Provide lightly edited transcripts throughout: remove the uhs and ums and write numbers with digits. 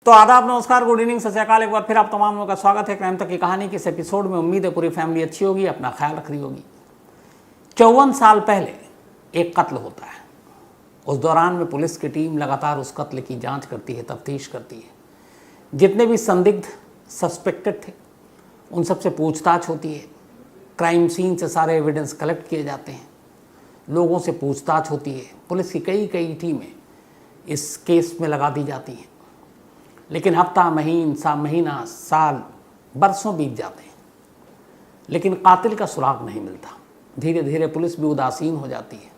तो आदाब, नमस्कार, गुड इवनिंग, सत श्री अकाल। एक बार फिर आप तमाम लोगों का स्वागत है क्राइम तक की कहानी के इस एपिसोड में। उम्मीद है पूरी फैमिली अच्छी होगी, अपना ख्याल रख रही होगी। 54 साल पहले एक कत्ल होता है। उस दौरान में पुलिस की टीम लगातार उस कत्ल की जांच करती है, तफ्तीश करती है। जितने भी संदिग्ध सस्पेक्टेड थे उन सबसे पूछताछ होती है। क्राइम सीन से सारे एविडेंस कलेक्ट किए जाते हैं, लोगों से पूछताछ होती है। पुलिस की कई टीमें इस केस में लगा दी जाती हैं। लेकिन हफ्ता, महीना, साल, बरसों बीत जाते हैं, लेकिन कातिल का सुराग नहीं मिलता। धीरे धीरे पुलिस भी उदासीन हो जाती है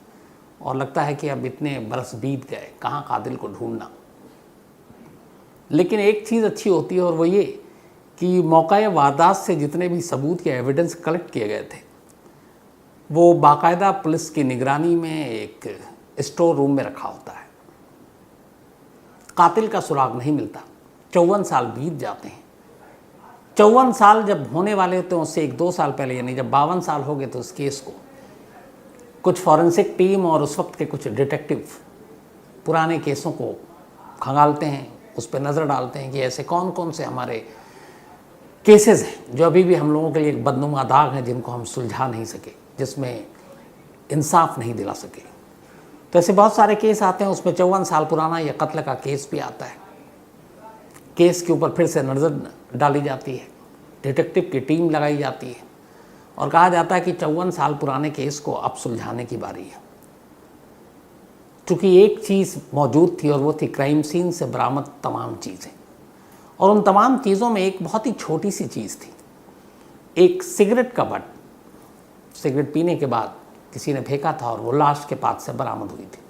और लगता है कि अब इतने बरस बीत गए, कहाँ कातिल को ढूंढना। लेकिन एक चीज़ अच्छी होती है और वो ये कि मौका वारदात से जितने भी सबूत या एविडेंस कलेक्ट किए गए थे वो बाकायदा पुलिस की निगरानी में एक स्टोर रूम में रखा होता है। कातिल का सुराग नहीं मिलता। 54 साल बीत जाते हैं। 54 साल जब होने वाले होते हैं उससे 1-2 साल पहले, यानी जब 52 साल हो गए, तो इस केस को कुछ फॉरेंसिक टीम और उस वक्त के कुछ डिटेक्टिव पुराने केसों को खंगालते हैं, उस पर नज़र डालते हैं कि ऐसे कौन कौन से हमारे केसेस हैं जो अभी भी हम लोगों के लिए एक बदनुमा दाग हैं, जिनको हम सुलझा नहीं सके, जिसमें इंसाफ नहीं दिला सके। तो ऐसे बहुत सारे केस आते हैं। उसमें 54 साल पुराना यह कत्ल का केस भी आता है। केस के ऊपर फिर से नज़र डाली जाती है, डिटेक्टिव की टीम लगाई जाती है और कहा जाता है कि 54 साल पुराने केस को अब सुलझाने की बारी है। क्योंकि एक चीज़ मौजूद थी और वो थी क्राइम सीन से बरामद तमाम चीज़ें। और उन तमाम चीज़ों में एक बहुत ही छोटी सी चीज़ थी, एक सिगरेट का बट। सिगरेट पीने के बाद किसी ने फेंका था और वो लाश के पास से बरामद हुई थी।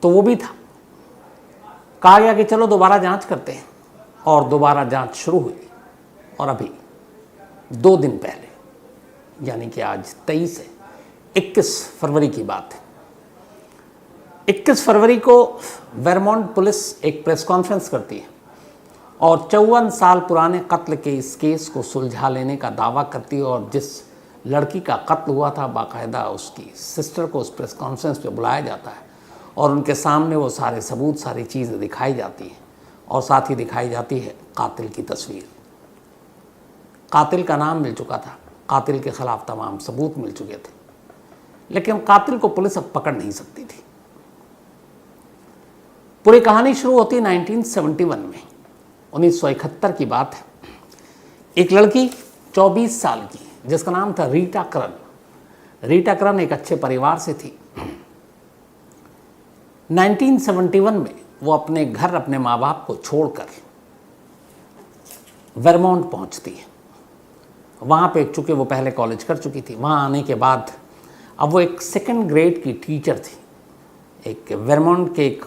तो वो भी था। कहा गया कि चलो दोबारा जांच करते हैं, और दोबारा जांच शुरू हुई। और अभी 2 दिन पहले, यानी कि आज 23 है, 21 फरवरी की बात है। 21 फरवरी को वेरमॉन्ट पुलिस एक प्रेस कॉन्फ्रेंस करती है और 54 साल पुराने कत्ल के इस केस को सुलझा लेने का दावा करती है। और जिस लड़की का कत्ल हुआ था, बाकायदा उसकी सिस्टर को उस प्रेस कॉन्फ्रेंस पे बुलाया जाता है और उनके सामने वो सारे सबूत, सारी चीज़ें दिखाई जाती हैं और साथ ही दिखाई जाती है कातिल की तस्वीर। कातिल का नाम मिल चुका था, कातिल के ख़िलाफ़ तमाम सबूत मिल चुके थे, लेकिन कातिल को पुलिस अब पकड़ नहीं सकती थी। पूरी कहानी शुरू होती 1971 में। 1971 की बात है। एक लड़की 24 साल की, जिसका नाम था रीटा करन। रीटा करन एक अच्छे परिवार से थी। 1971 में वो अपने घर, अपने माँ बाप को छोड़कर वेरमॉन्ट पहुंचती है। वहाँ पे चूँकि वो पहले कॉलेज कर चुकी थी, वहाँ आने के बाद अब वो एक 2nd ग्रेड की टीचर थी। एक वेरमॉन्ट के एक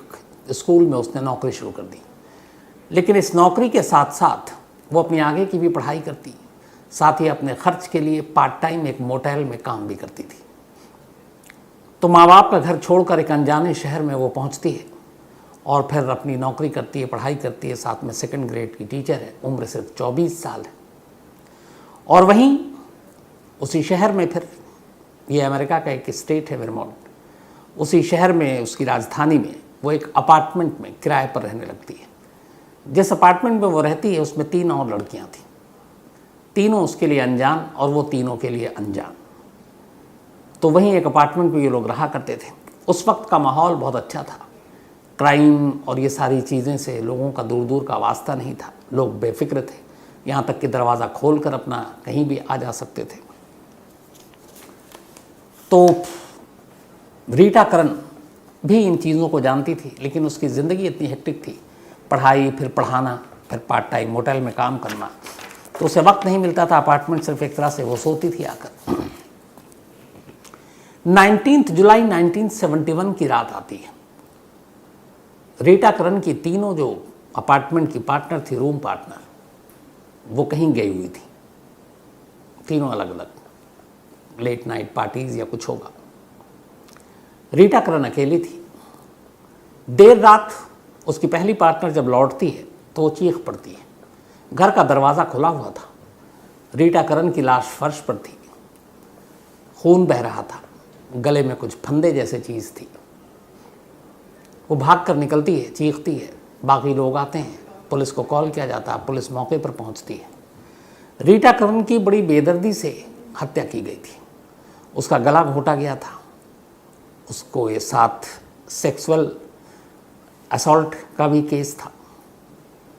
स्कूल में उसने नौकरी शुरू कर दी। लेकिन इस नौकरी के साथ साथ वो अपनी आगे की भी पढ़ाई करती, साथ ही अपने खर्च के लिए पार्ट टाइम एक मोटेल में काम भी करती थी। तो माँ बाप का घर छोड़कर एक अनजाने शहर में वो पहुंचती है और फिर अपनी नौकरी करती है, पढ़ाई करती है, साथ में 2nd ग्रेड की टीचर है। उम्र सिर्फ 24 साल है। और वहीं उसी शहर में, फिर ये अमेरिका का एक स्टेट है वेरमॉन्ट, उसी शहर में, उसकी राजधानी में वो एक अपार्टमेंट में किराए पर रहने लगती है। जिस अपार्टमेंट में वो रहती है उसमें 3 और लड़कियाँ थीं। तीनों उसके लिए अनजान और वो तीनों के लिए अनजान। तो वहीं एक अपार्टमेंट में ये लोग रहा करते थे। उस वक्त का माहौल बहुत अच्छा था। क्राइम और ये सारी चीज़ें से लोगों का दूर दूर का वास्ता नहीं था। लोग बेफिक्र थे, यहाँ तक कि दरवाज़ा खोलकर अपना कहीं भी आ जा सकते थे। तो रीटा करन भी इन चीज़ों को जानती थी, लेकिन उसकी ज़िंदगी इतनी हेक्टिक थी, पढ़ाई, फिर पढ़ाना, फिर पार्ट टाइम मोटेल में काम करना, तो उसे वक्त नहीं मिलता था। अपार्टमेंट सिर्फ एक तरह से वो सोती थी आकर। 19 जुलाई 1971 की रात आती है। रीटा करन की तीनों जो अपार्टमेंट की पार्टनर थी, रूम पार्टनर, वो कहीं गई हुई थी। तीनों अलग अलग लेट नाइट पार्टीज या कुछ होगा। रीटा करन अकेली थी। देर रात उसकी पहली पार्टनर जब लौटती है तो वो चीख पड़ती है। घर का दरवाज़ा खुला हुआ था। रीटा करन की लाश फर्श पर थी, खून बह रहा था, गले में कुछ फंदे जैसे चीज़ थी। वो भाग कर निकलती है, चीखती है, बाकी लोग आते हैं, पुलिस को कॉल किया जाता है, पुलिस मौके पर पहुंचती है। रीटा करण की बड़ी बेदर्दी से हत्या की गई थी। उसका गला घोटा गया था, उसको ये साथ सेक्सुअल असॉल्ट का भी केस था।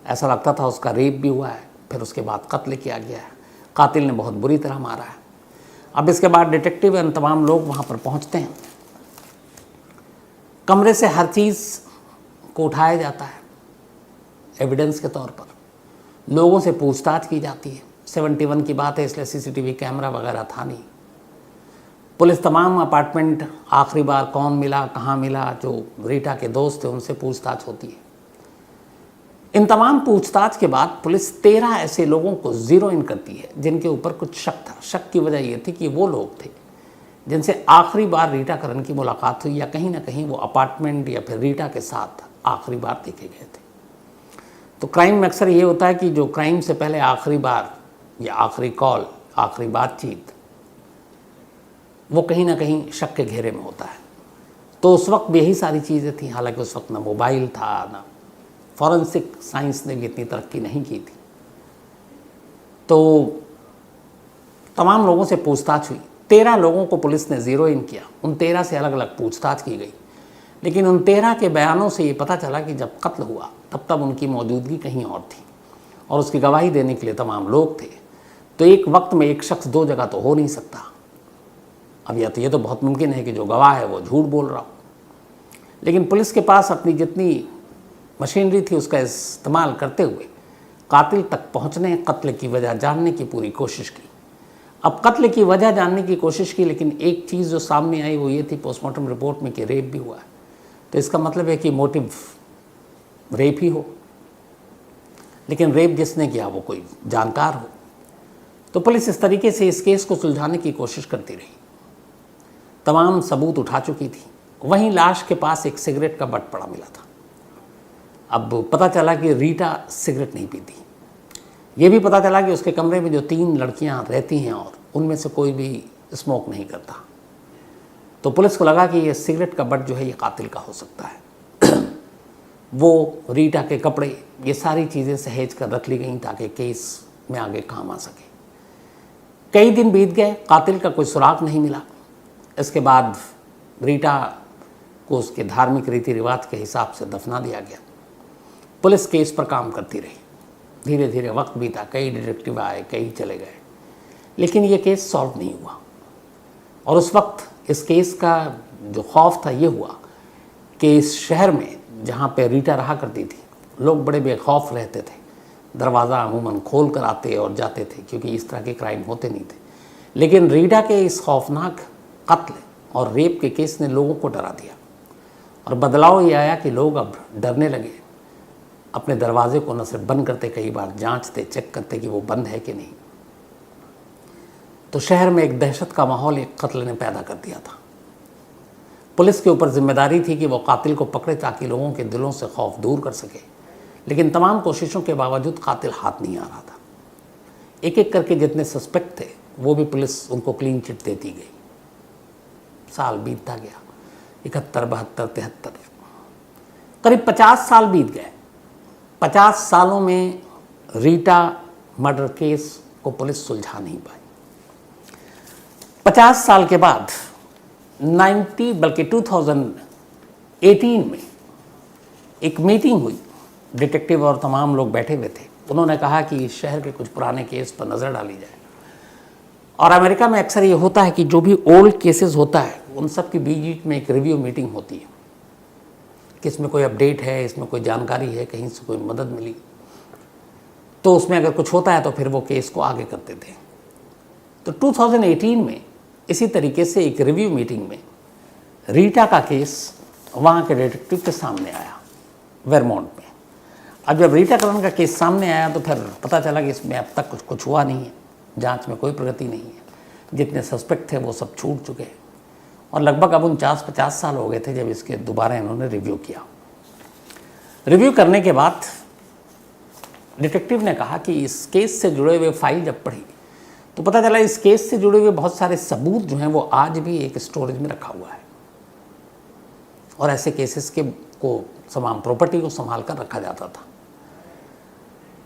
ऐसा लगता था उसका रेप भी हुआ है, फिर उसके बाद कत्ल किया गया है। कातिल ने बहुत बुरी तरह मारा है। अब इसके बाद डिटेक्टिव एंड तमाम लोग वहाँ पर पहुँचते हैं। कमरे से हर चीज़ को उठाया जाता है एविडेंस के तौर पर। लोगों से पूछताछ की जाती है। 71 की बात है, इसलिए सीसीटीवी कैमरा वगैरह था नहीं। पुलिस तमाम अपार्टमेंट, आखिरी बार कौन मिला, कहाँ मिला, जो रीटा के दोस्त थे उनसे पूछताछ होती है। इन तमाम पूछताछ के बाद पुलिस 13 ऐसे लोगों को ज़ीरो इन करती है जिनके ऊपर कुछ शक था। शक की वजह यह थी कि वो लोग थे जिनसे आखिरी बार रीटा करण की मुलाकात हुई, या कहीं ना कहीं वो अपार्टमेंट या फिर रीटा के साथ आखिरी बार देखे गए थे। तो क्राइम में अक्सर ये होता है कि जो क्राइम से पहले आखिरी बार या आखिरी कॉल, आखिरी बातचीत, वो कहीं ना कहीं शक के घेरे में होता है। तो उस वक्त भी यही सारी चीज़ें थी। हालांकि उस वक्त ना मोबाइल था, ना फॉरेंसिक साइंस ने भी इतनी तरक्की नहीं की थी। तो तमाम लोगों से पूछताछ हुई। 13 लोगों को पुलिस ने ज़ीरो इन किया। उन 13 से अलग अलग पूछताछ की गई, लेकिन उन 13 के बयानों से ये पता चला कि जब कत्ल हुआ तब उनकी मौजूदगी कहीं और थी और उसकी गवाही देने के लिए तमाम लोग थे। तो एक वक्त में एक शख्स 2 जगह तो हो नहीं सकता। अब या तो ये तो बहुत मुमकिन है कि जो गवाह है वो झूठ बोल रहा हो, लेकिन पुलिस के पास अपनी जितनी मशीनरी थी उसका इस्तेमाल करते हुए कातिल तक पहुंचने, कत्ल की वजह जानने की पूरी कोशिश की। अब कत्ल की वजह जानने की कोशिश की, लेकिन एक चीज़ जो सामने आई वो ये थी पोस्टमार्टम रिपोर्ट में कि रेप भी हुआ है। तो इसका मतलब है कि मोटिव रेप ही हो, लेकिन रेप जिसने किया वो कोई जानकार हो। तो पुलिस इस तरीके से इस केस को सुलझाने की कोशिश करती रही। तमाम सबूत उठा चुकी थी। वहीं लाश के पास एक सिगरेट का बट पड़ा मिला था। अब पता चला कि रीटा सिगरेट नहीं पीती। ये भी पता चला कि उसके कमरे में जो 3 लड़कियां रहती हैं और उनमें से कोई भी स्मोक नहीं करता। तो पुलिस को लगा कि ये सिगरेट का बट जो है ये कातिल का हो सकता है। वो रीटा के कपड़े, ये सारी चीज़ें सहेज कर रख ली गई ताकि केस में आगे काम आ सके। कई दिन बीत गए, कातिल का कोई सुराग नहीं मिला। इसके बाद रीटा को उसके धार्मिक रीति रिवाज के हिसाब से दफना दिया गया। पुलिस केस पर काम करती रही। धीरे धीरे वक्त बीता, कई डिटेक्टिव आए, कई चले गए, लेकिन ये केस सॉल्व नहीं हुआ। और उस वक्त इस केस का जो खौफ था ये हुआ कि इस शहर में जहाँ पे रीटा रहा करती थी, लोग बड़े बेखौफ रहते थे। दरवाज़ा अमूमन खोल कर आते और जाते थे क्योंकि इस तरह के क्राइम होते नहीं थे। लेकिन रीटा के इस खौफनाक कत्ल और रेप के केस ने लोगों को डरा दिया और बदलाव ये आया कि लोग अब डरने लगे। अपने दरवाजे को न सिर्फ बंद करते, कई बार जांचते, चेक करते कि वो बंद है कि नहीं। तो शहर में एक दहशत का माहौल एक कत्ल ने पैदा कर दिया था। पुलिस के ऊपर जिम्मेदारी थी कि वो कातिल को पकड़े ताकि लोगों के दिलों से खौफ दूर कर सके, लेकिन तमाम कोशिशों के बावजूद कातिल हाथ नहीं आ रहा था। एक एक करके जितने सस्पेक्ट थे वो भी पुलिस उनको क्लीन चिट देती गई। साल बीतता गया, 71, 72, 73, करीब 50 साल बीत गए। 50 सालों में रीटा मर्डर केस को पुलिस सुलझा नहीं पाई। 50 साल के बाद 2018 में एक मीटिंग हुई। डिटेक्टिव और तमाम लोग बैठे हुए थे। उन्होंने कहा कि इस शहर के कुछ पुराने केस पर नज़र डाली जाए। और अमेरिका में अक्सर ये होता है कि जो भी ओल्ड केसेस होता है उन सब के बीच में एक रिव्यू मीटिंग होती है कि इसमें कोई अपडेट है, इसमें कोई जानकारी है, कहीं से कोई मदद मिली, तो उसमें अगर कुछ होता है तो फिर वो केस को आगे करते थे। तो 2018 में इसी तरीके से एक रिव्यू मीटिंग में रीटा का केस वहाँ के डिटेक्टिव के सामने आया, वेरमोंट में। अब जब रीटा करण का केस सामने आया तो फिर पता चला कि इसमें अब तक कुछ हुआ नहीं है, जांच में कोई प्रगति नहीं है। जितने सस्पेक्ट थे वो सब छूट चुके हैं और लगभग अब 49-50 साल हो गए थे जब इसके दोबारा इन्होंने रिव्यू किया। रिव्यू करने के बाद डिटेक्टिव ने कहा कि इस केस से जुड़े हुए फाइल जब पढ़ी तो पता चला इस केस से जुड़े हुए बहुत सारे सबूत जो हैं वो आज भी एक स्टोरेज में रखा हुआ है और ऐसे केसेस को तमाम प्रॉपर्टी को संभाल कर रखा जाता था।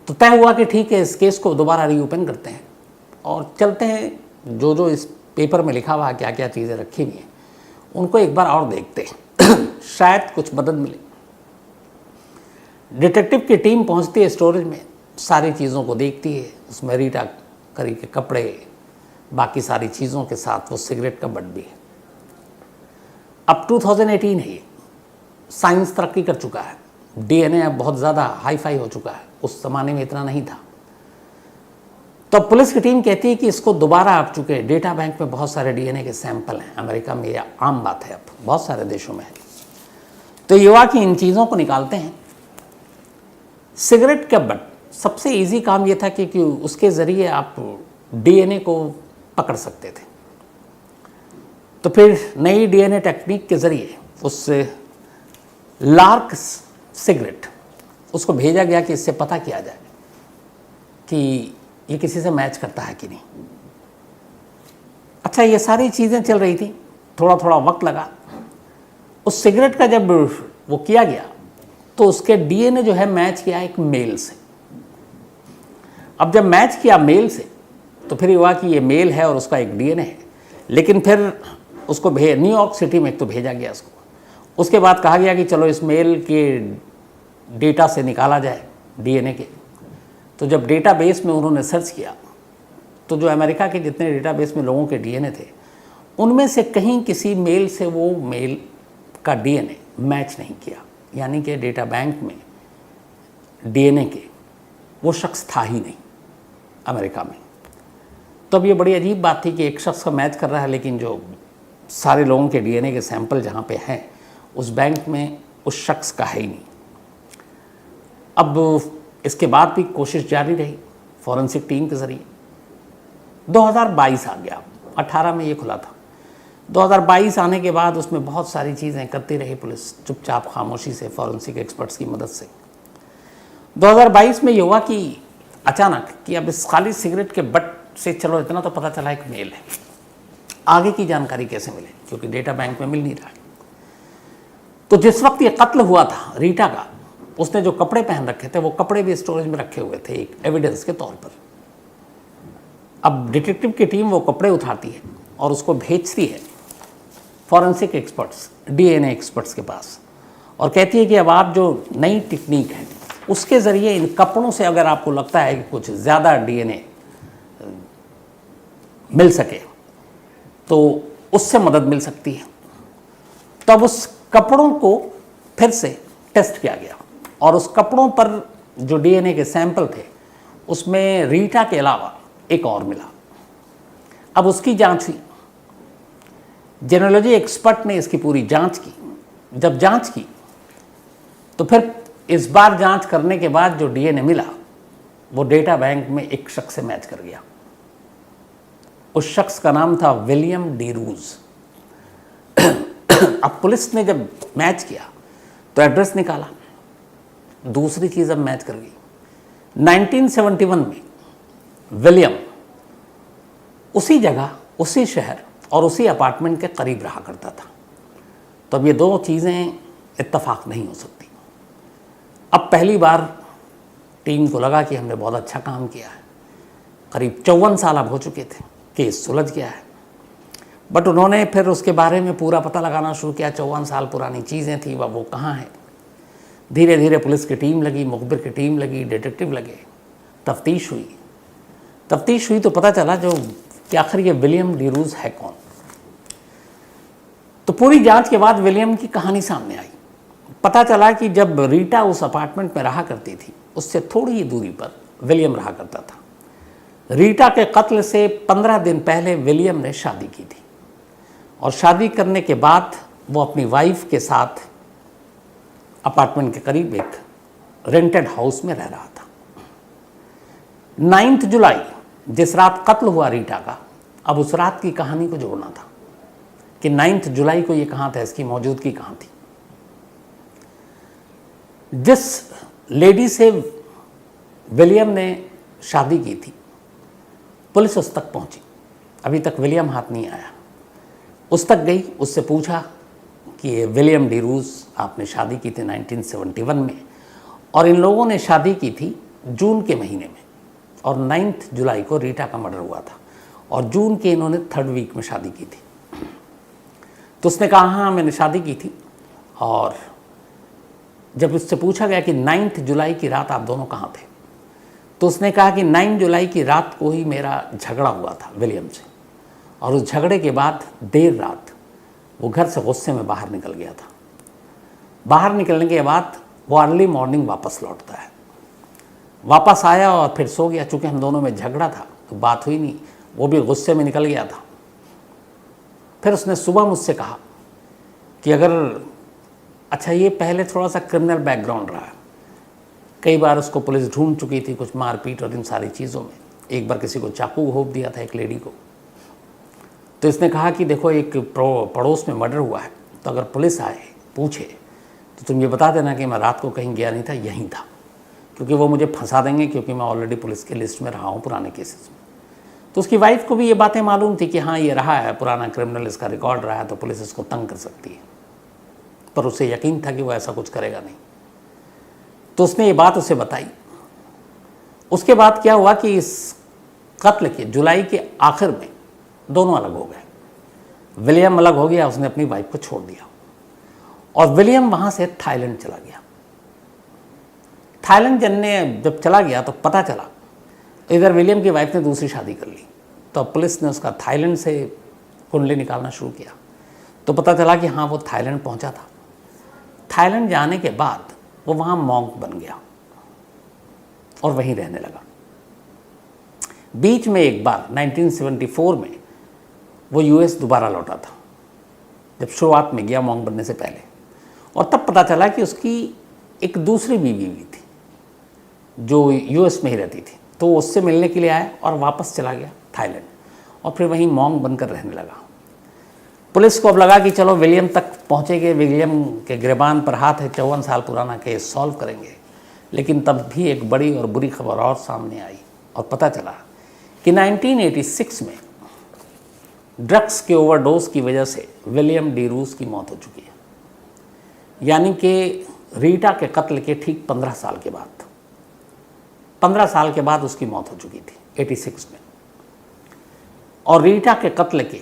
तो तय हुआ कि ठीक है, इस केस को दोबारा रीओपन करते हैं और चलते हैं, जो जो इस पेपर में लिखा हुआ क्या क्या चीज़ें रखी हुई हैं उनको एक बार और देखते हैं शायद कुछ मदद मिले। डिटेक्टिव की टीम पहुंचती है स्टोरेज में, सारी चीज़ों को देखती है, उसमें रीटा करी के कपड़े, बाकी सारी चीज़ों के साथ वो सिगरेट का बट भी है। अब 2018 है, साइंस तरक्की कर चुका है, डीएनए अब बहुत ज़्यादा हाई फाई हो चुका है, उस ज़माने में इतना नहीं था। तो पुलिस की टीम कहती है कि इसको दोबारा, आप चुके डेटा बैंक में बहुत सारे डीएनए के सैंपल हैं, अमेरिका में यह आम बात है, अब बहुत सारे देशों में है। तो ये हुआ कि इन चीज़ों को निकालते हैं। सिगरेट का बट सबसे इजी काम ये था कि उसके ज़रिए आप डीएनए को पकड़ सकते थे। तो फिर नई डीएनए टेक्निक के ज़रिए उस लार्क सिगरेट उसको भेजा गया कि इससे पता किया जाए कि ये किसी से मैच करता है कि नहीं। अच्छा, ये सारी चीज़ें चल रही थी, थोड़ा थोड़ा वक्त लगा। उस सिगरेट का जब वो किया गया तो उसके डीएनए जो है मैच किया एक मेल से। अब जब मैच किया मेल से तो फिर हुआ कि ये मेल है और उसका एक डीएनए है, लेकिन फिर उसको न्यूयॉर्क सिटी में एक तो भेजा गया उसको। उसके बाद कहा गया कि चलो इस मेल के डेटा से निकाला जाए डीएनए के। तो जब डेटाबेस में उन्होंने सर्च किया तो जो अमेरिका के जितने डेटाबेस में लोगों के डीएनए थे उनमें से कहीं किसी मेल से वो मेल का डीएनए मैच नहीं किया, यानी कि डेटा बैंक में डीएनए के वो शख्स था ही नहीं अमेरिका में। तो अब ये बड़ी अजीब बात थी कि एक शख्स का मैच कर रहा है, लेकिन जो सारे लोगों के डीएनए के सैंपल जहाँ पे हैं उस बैंक में उस शख्स का है ही नहीं। अब इसके बाद भी कोशिश जारी रही फॉरेंसिक टीम के ज़रिए। 2022 आ गया, 18 में ये खुला था। 2022 आने के बाद उसमें बहुत सारी चीज़ें करती रही पुलिस, चुपचाप खामोशी से, फॉरेंसिक एक्सपर्ट्स की मदद से। 2022 में ये हुआ कि अचानक कि अब इस खाली सिगरेट के बट से चलो इतना तो पता चला एक मेल है, आगे की जानकारी कैसे मिले, क्योंकि डेटा बैंक में मिल नहीं रहा। तो जिस वक्त ये कत्ल हुआ था रीटा का, उसने जो कपड़े पहन रखे थे वो कपड़े भी स्टोरेज में रखे हुए थे एक एविडेंस के तौर पर। अब डिटेक्टिव की टीम वो कपड़े उठाती है और उसको भेजती है फॉरेंसिक एक्सपर्ट्स, डीएनए एक्सपर्ट्स के पास, और कहती है कि अब आप जो नई टेक्निक है उसके ज़रिए इन कपड़ों से अगर आपको लगता है कि कुछ ज़्यादा डीएनए मिल सके तो उससे मदद मिल सकती है। तब उस कपड़ों को फिर से टेस्ट किया गया और उस कपड़ों पर जो डीएनए के सैंपल थे उसमें रीटा के अलावा एक और मिला। अब उसकी जांच हुई, जेनेरोलॉजी एक्सपर्ट ने इसकी पूरी जांच की। जब जांच की तो फिर इस बार जांच करने के बाद जो डीएनए मिला वो डेटा बैंक में एक शख्स से मैच कर गया। उस शख्स का नाम था विलियम डी रूज। अब पुलिस ने जब मैच किया तो एड्रेस निकाला, दूसरी चीज़ अब मैच कर गई। 1971 में विलियम उसी जगह, उसी शहर और उसी अपार्टमेंट के करीब रहा करता था। तो अब ये दो चीज़ें इत्तफाक नहीं हो सकती। अब पहली बार टीम को लगा कि हमने बहुत अच्छा काम किया है। करीब 54 साल अब हो चुके थे, केस सुलझ गया है। बट उन्होंने फिर उसके बारे में पूरा पता लगाना शुरू किया। 54 साल पुरानी चीज़ें थी, वह वो कहाँ है। धीरे धीरे पुलिस की टीम लगी, मुखबिर की टीम लगी, डिटेक्टिव लगे, तफ्तीश हुई तो पता चला जो कि आखिर ये विलियम डी रूज है कौन। तो पूरी जांच के बाद विलियम की कहानी सामने आई। पता चला कि जब रीटा उस अपार्टमेंट में रहा करती थी उससे थोड़ी ही दूरी पर विलियम रहा करता था। रीटा के कत्ल से 15 दिन पहले विलियम ने शादी की थी और शादी करने के बाद वो अपनी वाइफ के साथ अपार्टमेंट के करीब एक रेंटेड हाउस में रह रहा था। 9 जुलाई, जिस रात कत्ल हुआ रीटा का, अब उस रात की कहानी को जोड़ना था कि 9 जुलाई को ये कहाँ था, इसकी मौजूदगी कहाँ थी। जिस लेडी से विलियम ने शादी की थी पुलिस उस तक पहुंची। अभी तक विलियम हाथ नहीं आया। उस तक गई, उससे पूछा कि ये विलियम डी रूज, आपने शादी की थी 1971 में, और इन लोगों ने शादी की थी जून के महीने में, और 9 जुलाई को रीटा का मर्डर हुआ था, और जून के इन्होंने 3rd वीक में शादी की थी। तो उसने कहा हाँ मैंने शादी की थी, और जब उससे पूछा गया कि 9 जुलाई की रात आप दोनों कहाँ थे, तो उसने कहा कि 9 जुलाई की रात को ही मेरा झगड़ा हुआ था विलियम से, और उस झगड़े के बाद देर रात वो घर से गुस्से में बाहर निकल गया था। बाहर निकलने के बाद वो अर्ली मॉर्निंग वापस लौटता है, वापस आया और फिर सो गया। चूँकि हम दोनों में झगड़ा था तो बात हुई नहीं, वो भी गुस्से में निकल गया था। फिर उसने सुबह मुझसे कहा कि अगर अच्छा, ये पहले थोड़ा सा क्रिमिनल बैकग्राउंड रहा, कई बार उसको पुलिस ढूंढ चुकी थी कुछ मारपीट और इन सारी चीज़ों में। एक बार किसी को चाकू घोंप दिया था, एक लेडी को। तो इसने कहा कि देखो एक पड़ोस में मर्डर हुआ है, तो अगर पुलिस आए पूछे तो तुम ये बता देना कि मैं रात को कहीं गया नहीं था, यहीं था, क्योंकि वो मुझे फंसा देंगे, क्योंकि मैं ऑलरेडी पुलिस के लिस्ट में रहा हूँ पुराने केसेस में। तो उसकी वाइफ को भी ये बातें मालूम थी कि हाँ ये रहा है, पुराना क्रिमिनल, इसका रिकॉर्ड रहा है, तो पुलिस इसको तंग कर सकती है, पर उसे यकीन था कि वो ऐसा कुछ करेगा नहीं। तो उसने ये बात उसे बताई। उसके बाद क्या हुआ कि इस कत्ल के जुलाई के आखिर में दोनों अलग हो गए। विलियम अलग हो गया, उसने अपनी वाइफ को छोड़ दिया, और विलियम वहाँ से थाईलैंड चला गया। थाईलैंड जब चला गया तो पता चला इधर विलियम की वाइफ ने दूसरी शादी कर ली, तो पुलिस ने उसका थाईलैंड से कुंडली निकालना शुरू किया। तो पता चला कि हाँ वो थाईलैंड पहुँचा था। थाईलैंड जाने के बाद वो वहाँ मॉन्क बन गया और वहीं रहने लगा। बीच में एक बार 1974 में वो यूएस दोबारा लौटा था, जब शुरुआत में गया मॉन्क बनने से पहले, और तब पता चला कि उसकी एक दूसरी बीवी भी थी जो यूएस में ही रहती थी। तो वो उससे मिलने के लिए आया और वापस चला गया थाईलैंड, और फिर वहीं मॉन्क बनकर रहने लगा। पुलिस को अब लगा कि चलो विलियम तक पहुँचेंगे, विलियम के गिरबान पर हाथ है, 54 साल पुराना केस सॉल्व करेंगे। लेकिन तब भी एक बड़ी और बुरी खबर और सामने आई, और पता चला कि 1986 में ड्रग्स के ओवरडोज की वजह से विलियम डी रूज की मौत हो चुकी है। यानी कि रीटा के कत्ल के ठीक 15 साल के बाद, 15 साल के बाद उसकी मौत हो चुकी थी 86 में। और रीटा के कत्ल के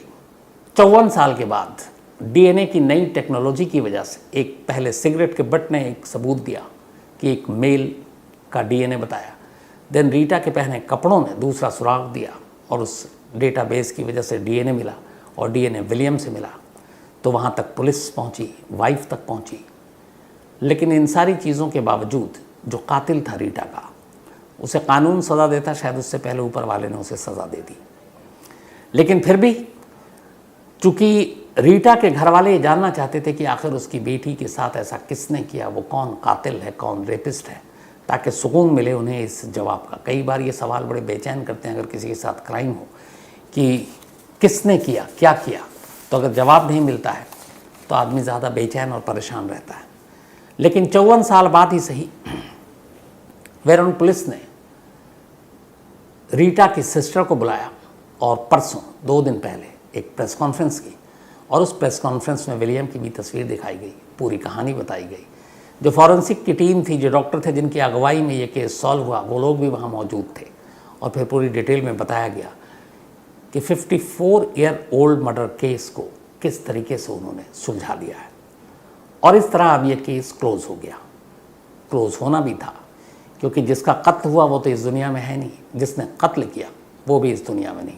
54 साल के बाद डीएनए की नई टेक्नोलॉजी की वजह से, एक पहले सिगरेट के बट ने एक सबूत दिया कि एक मेल का डीएनए बताया, देन रीटा के पहने कपड़ों ने दूसरा सुराग दिया, और उस डेटाबेस की वजह से डीएनए मिला, और डीएनए विलियम से मिला। तो वहाँ तक पुलिस पहुँची, वाइफ तक पहुँची। लेकिन इन सारी चीज़ों के बावजूद जो कातिल था रीटा का, उसे कानून सज़ा देता, शायद उससे पहले ऊपर वाले ने उसे सज़ा दे दी। लेकिन फिर भी चूँकि रीटा के घर वाले ये जानना चाहते थे कि आखिर उसकी बेटी के साथ ऐसा किसने किया, वो कौन कातिल है, कौन रेपिस्ट है, ताकि सुकून मिले उन्हें इस जवाब का। कई बार ये सवाल बड़े बेचैन करते हैं अगर किसी के साथ क्राइम हो कि किसने किया, क्या किया। तो अगर जवाब नहीं मिलता है तो आदमी ज़्यादा बेचैन और परेशान रहता है। लेकिन 54 साल बाद ही सही, वेरोन पुलिस ने रीटा की सिस्टर को बुलाया, और परसों 2 दिन पहले एक प्रेस कॉन्फ्रेंस की, और उस प्रेस कॉन्फ्रेंस में विलियम की भी तस्वीर दिखाई गई, पूरी कहानी बताई गई। जो फॉरेंसिक की टीम थी, जो डॉक्टर थे जिनकी अगुवाई में ये केस सॉल्व हुआ, वो लोग भी वहाँ मौजूद थे, और फिर पूरी डिटेल में बताया गया कि 54 ईयर ओल्ड मर्डर केस को किस तरीके से उन्होंने सुलझा दिया है। और इस तरह अब ये केस क्लोज़ हो गया। क्लोज़ होना भी था, क्योंकि जिसका कत्ल हुआ वो तो इस दुनिया में है नहीं, जिसने कत्ल किया वो भी इस दुनिया में नहीं,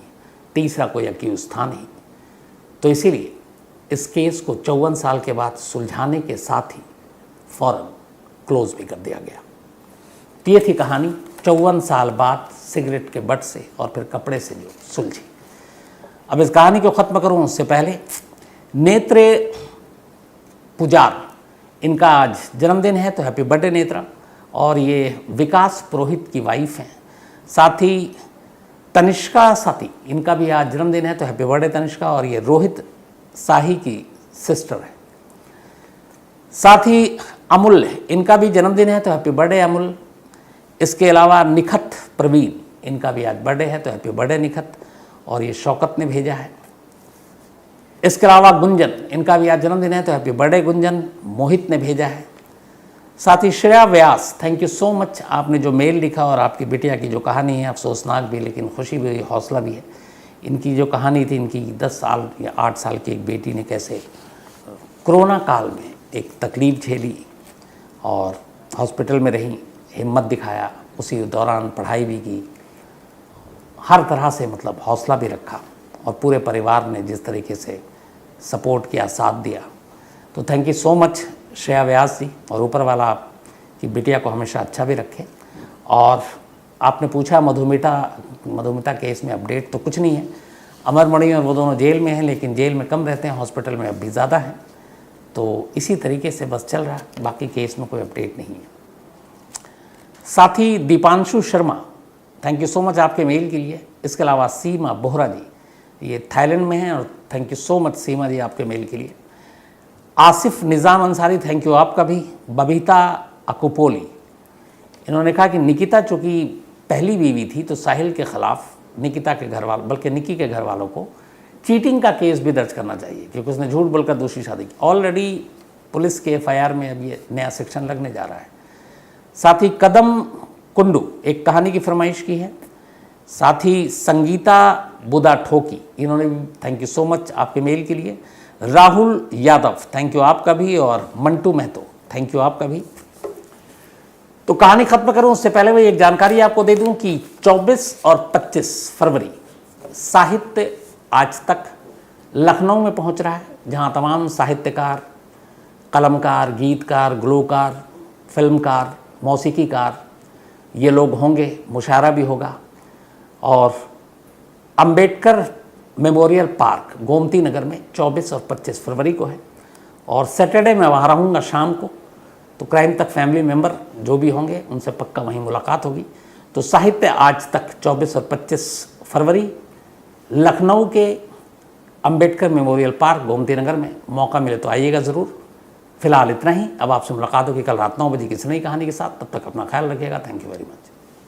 तीसरा कोई अक्यूज़ था नहीं। तो इसीलिए इस केस को 54 साल के बाद सुलझाने के साथ ही फ़ौरन क्लोज़ भी कर दिया गया। तो ये थी कहानी 54 साल बाद सिगरेट के बट से और फिर कपड़े से जो सुलझी। अब इस कहानी को ख़त्म करूँ उससे पहले, नेत्रे पुजार, इनका आज जन्मदिन है, तो हैप्पी बर्थडे नेत्रा। और ये विकास पुरोहित की वाइफ हैं। साथ ही तनिष्का साथी, इनका भी आज जन्मदिन है, तो हैप्पी बर्थडे तनिष्का। और ये रोहित शाही की सिस्टर है। साथ ही अमूल्य, इनका भी जन्मदिन है, तो हैप्पी बर्थडे अमूल्य। इसके अलावा निखत प्रवीण, इनका भी आज बर्थडे है, तो हैप्पी बर्थडे निखत। और ये शौकत ने भेजा है। इसके अलावा गुंजन, इनका भी आज जन्मदिन है, तो हैप्पी बर्थडे गुंजन, मोहित ने भेजा है। साथ ही श्रेया व्यास, थैंक यू सो मच, आपने जो मेल लिखा और आपकी बिटिया की जो कहानी है, अफसोसनाक भी लेकिन खुशी भी, हौसला भी है। इनकी जो कहानी थी, इनकी 10 साल या 8 साल की एक बेटी ने कैसे कोरोना काल में एक तकलीफ़ झेली और हॉस्पिटल में रही, हिम्मत दिखाया, उसी दौरान पढ़ाई भी की, हर तरह से मतलब हौसला भी रखा, और पूरे परिवार ने जिस तरीके से सपोर्ट किया, साथ दिया, तो thank you so much Shreya Vyas ji. और ऊपर वाला आपकी बिटिया को हमेशा अच्छा भी रखे। और आपने पूछा मधुमिता केस में अपडेट तो कुछ नहीं है। अमरमणि और वो दोनों जेल में हैं, लेकिन जेल में कम रहते हैं, हॉस्पिटल में अब भी ज़्यादा हैं, तो इसी तरीके से बस चल रहा है, बाकी केस में कोई अपडेट नहीं है। साथ ही Dipanshu Sharma, thank you so much आपके मेल के लिए। इसके अलावा सीमा बोहरा जी, ये थाईलैंड में हैं, और थैंक यू सो मच सीमा जी आपके मेल के लिए। आसिफ निज़ाम अंसारी, थैंक यू आपका भी। बबीता अकुपोली, इन्होंने कहा कि निकिता चूँकि पहली बीवी थी, तो साहिल के ख़िलाफ़ निकिता के घर वालों, बल्कि निकी के घर वालों को चीटिंग का केस भी दर्ज करना चाहिए, क्योंकि उसने झूठ बोलकर दूसरी शादी की। ऑलरेडी पुलिस के FIR में अब ये नया सेक्शन लगने जा रहा है। साथ ही कदम कुंडू, एक कहानी की फरमाइश की है। साथ ही संगीता बुदा ठोकी, इन्होंने भी थैंक यू सो मच आपके मेल के लिए। राहुल यादव, थैंक यू आपका भी। और मंटू महतो, थैंक यू आपका भी। तो कहानी खत्म करूं उससे पहले मैं एक जानकारी आपको दे दूं कि 24 और 25 फरवरी साहित्य आज तक लखनऊ में पहुंच रहा है, जहां तमाम साहित्यकार, कलमकार, गीतकार, ग्लोकार, फिल्मकार, मौसीकीकार ये लोग होंगे, मुशायरा भी होगा। और अंबेडकर मेमोरियल पार्क गोमती नगर में 24 और 25 फरवरी को है। और सैटरडे मैं वहाँ रहूँगा शाम को, तो क्राइम तक फैमिली मेम्बर जो भी होंगे उनसे पक्का वहीं मुलाकात होगी। तो साहित्य आज तक 24 और 25 फरवरी लखनऊ के अंबेडकर मेमोरियल पार्क गोमती नगर में, मौका मिले तो आइएगा ज़रूर। फिलहाल इतना ही, अब आपसे मुलाकात होगी कल रात 9 बजे किसी नई कहानी के साथ। तब तक अपना ख्याल रखिएगा। Thank you very much.